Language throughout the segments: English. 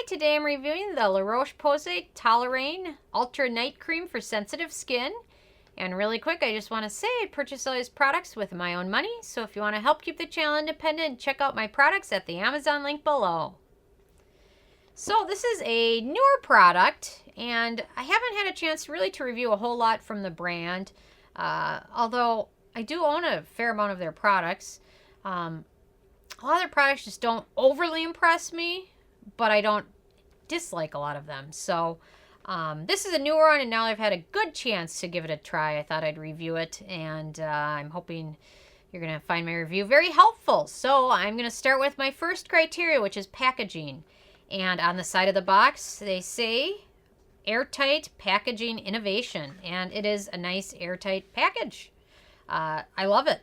Today I'm reviewing the Roche-Posay Toleriane Ultra Night Cream for sensitive skin. And really quick, I just want to say I purchased all these products with my own money, so if you want to help keep the channel independent, check out my products at the Amazon link below. So this is a newer product, and I haven't had a chance really to review a whole lot from the brand, although I do own a fair amount of their products. A lot of their products just don't overly impress me, but I don't dislike a lot of them. So this is a newer one, and now I've had a good chance to give it a try. I thought I'd review it, and I'm hoping you're going to find my review very helpful. So I'm going to start with my first criteria, which is packaging. And on the side of the box, they say airtight packaging innovation, and it is a nice airtight package. I love it.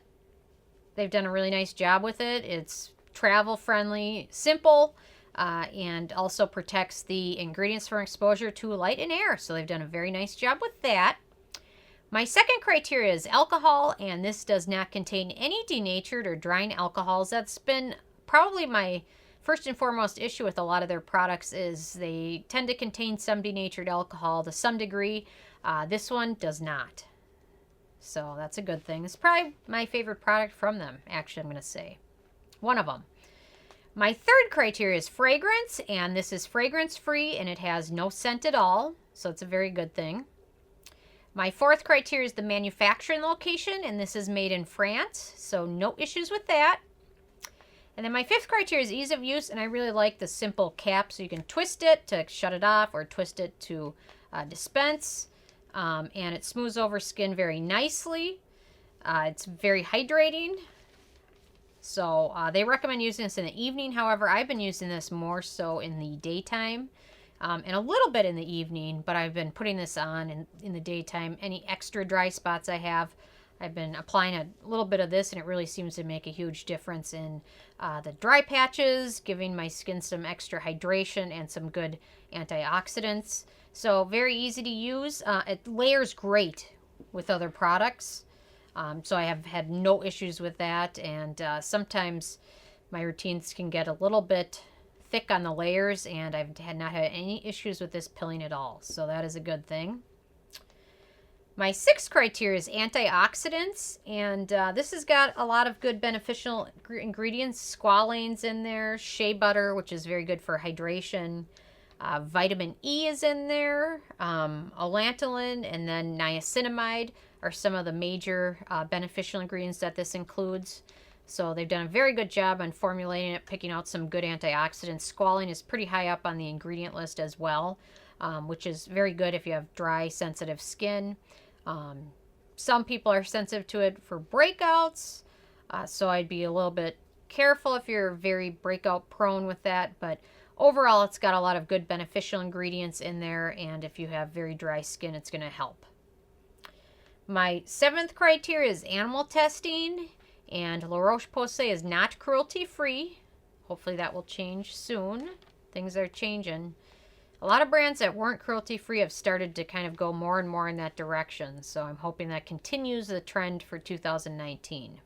They've done a really nice job with it. It's travel friendly, simple, and also protects the ingredients from exposure to light and air. So they've done a very nice job with that. My second criteria is alcohol, and this does not contain any denatured or drying alcohols. That's been probably my first and foremost issue with a lot of their products, is they tend to contain some denatured alcohol to some degree. This one does not. So that's a good thing. It's probably my favorite product from them, actually, I'm going to say. One of them. My third criteria is fragrance, and this is fragrance-free, and it has no scent at all, so it's a very good thing. My fourth criteria is the manufacturing location, and this is made in France, so no issues with that. And then my fifth criteria is ease of use, and I really like the simple cap, so you can twist it to shut it off or twist it to dispense. And it smooths over skin very nicely. It's very hydrating. So they recommend using this in the evening. However, I've been using this more so in the daytime and a little bit in the evening, but I've been putting this on in the daytime. Any extra dry spots I have, I've been applying a little bit of this, and it really seems to make a huge difference in the dry patches, giving my skin some extra hydration and some good antioxidants. So very easy to use. It layers great with other products. So I have had no issues with that. And sometimes my routines can get a little bit thick on the layers, and I've not had any issues with this pilling at all. So that is a good thing. My sixth criteria is antioxidants, and this has got a lot of good beneficial ingredients. Squalane's in there, shea butter, which is very good for hydration. Vitamin E is in there, allantoin, and then niacinamide are some of the major beneficial ingredients that this includes. So they've done a very good job on formulating it, picking out some good antioxidants. Squalane is pretty high up on the ingredient list as well, which is very good if you have dry, sensitive skin. Some people are sensitive to it for breakouts, so I'd be a little bit careful if you're very breakout prone with that, but overall, it's got a lot of good beneficial ingredients in there, and if you have very dry skin, it's going to help. My seventh criteria is animal testing, and La Roche-Posay is not cruelty-free. Hopefully that will change soon. Things are changing. A lot of brands that weren't cruelty-free have started to kind of go more and more in that direction, so I'm hoping that continues the trend for 2019.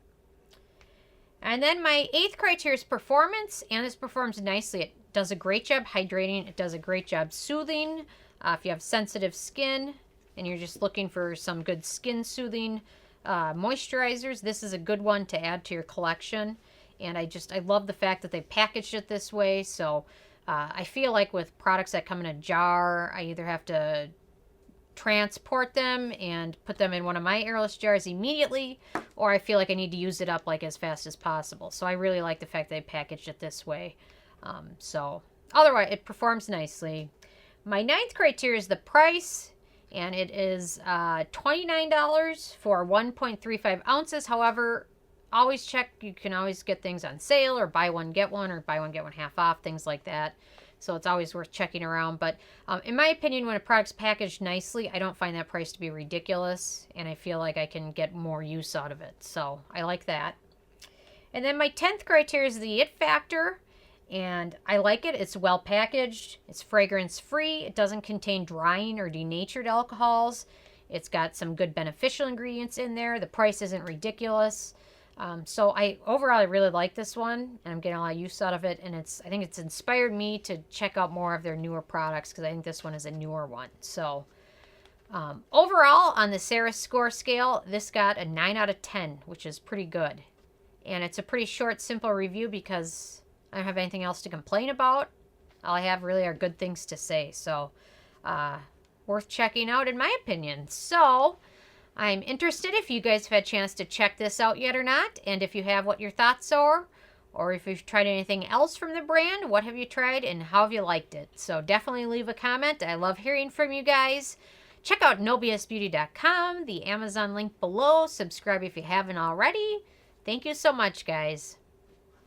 And then my eighth criteria is performance, and this performs nicely. It does a great job hydrating. It does a great job soothing. If you have sensitive skin and you're just looking for some good skin soothing moisturizers, this is a good one to add to your collection. And I love the fact that they packaged it this way. So I feel like with products that come in a jar, I either have to transport them and put them in one of my airless jars immediately, or I feel like I need to use it up like as fast as possible. So I really like the fact they packaged it this way. So otherwise, it performs nicely. My ninth criteria is the price, and it is $29 for 1.35 ounces. However, always check. You can always get things on sale, or buy one, get one, or buy one, get one half off, things like that. So it's always worth checking around. But in my opinion, when a product's packaged nicely, I don't find that price to be ridiculous, and I feel like I can get more use out of it. So I like that. And then my 10th criteria is the it factor. And I like it. It's well packaged. It's fragrance free. It doesn't contain drying or denatured alcohols. It's got some good beneficial ingredients in there. The price isn't ridiculous. So overall I really like this one, and I'm getting a lot of use out of it, and I think it's inspired me to check out more of their newer products, because I think this one is a newer one. So overall, on the Sarah score scale, this got a 9 out of 10, which is pretty good. And it's a pretty short, simple review because I don't have anything else to complain about. All I have really are good things to say. So worth checking out, in my opinion. So I'm interested if you guys have had a chance to check this out yet or not, and if you have, what your thoughts are, or if you've tried anything else from the brand, what have you tried and how have you liked it? So definitely leave a comment. I love hearing from you guys. Check out nobsbeauty.com, the Amazon link below. Subscribe if you haven't already. Thank you so much, guys.